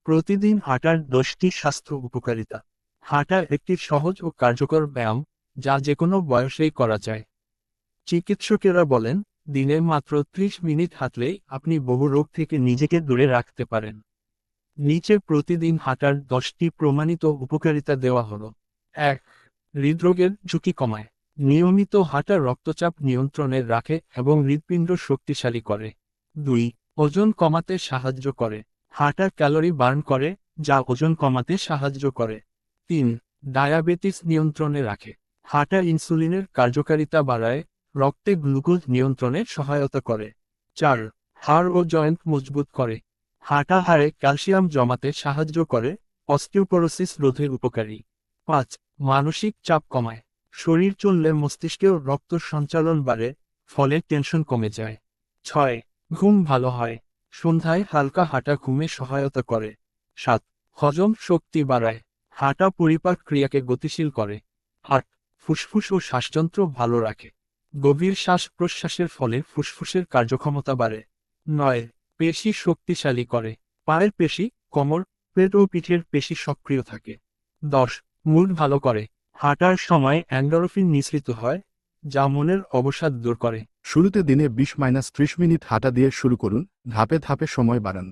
প্রতিদিন হাঁটার 10টি স্বাস্থ্য উপকারিতা। হাঁটা একটি সহজ ও কার্যকর ব্যায়াম, যা যেকোনো বয়সেই করা যায়। চিকিৎসকেরা বলেন, দিনে মাত্র 30 মিনিট হাঁটলেই আপনি বহু রোগ থেকে নিজেকে দূরে রাখতে পারেন। নিচে প্রতিদিন হাঁটার 10টি প্রমাণিত উপকারিতা দেওয়া হলো। 1. হৃদরোগের ঝুঁকি কমায়। নিয়মিত হাঁটা রক্তচাপ নিয়ন্ত্রণে রাখে এবং হৃৎপিণ্ড শক্তিশালী করে। 2. ওজন কমাতে সাহায্য করে। হাঁটা ক্যালোরি বার্ন করে, যা ওজন কমাতে সাহায্য করে। 3. ডায়াবেটিস নিয়ন্ত্রণে রাখে। হাঁটা ইনসুলিনের কার্যকারিতা বাড়ায়, রক্তে গ্লুকোজ নিয়ন্ত্রণে সহায়তা করে। 4. হাড় ও জয়েন্ট মজবুত করে। হাঁটা হাড়ে ক্যালসিয়াম জমাতে সাহায্য করে, অস্টিওপোরোসিস রোধে উপকারী। 5. মানসিক চাপ কমায়। শরীর চললে মস্তিষ্কেও রক্ত সঞ্চালন বাড়ে, ফলে টেনশন কমে যায়। 6. ঘুম ভালো হয়। সন্ধ্যায় হালকা হাঁটা ঘুমে সহায়তা করে। 7. হজম শক্তি বাড়ায়। হাঁটা পরিপাক ক্রিয়াকে গতিশীল করে। 8. ফুসফুস ও শ্বাসযন্ত্র ভালো রাখে। গভীর শ্বাস প্রশ্বাসের ফলে ফুসফুসের কার্যক্ষমতা বাড়ে। 9. পেশি শক্তিশালী করে। পায়ের পেশি, কোমর, পেট ও পিঠের পেশি সক্রিয় থাকে। 10. মুড ভালো করে। হাঁটার সময় এন্ডোরফিন নিঃসৃত হয়, যা মনের অবসাদ দূর করে। শুরুতে দিনে 20-30 মিনিট হাঁটা দিয়ে শুরু করুন, ধাপে ধাপে সময় বাড়ান।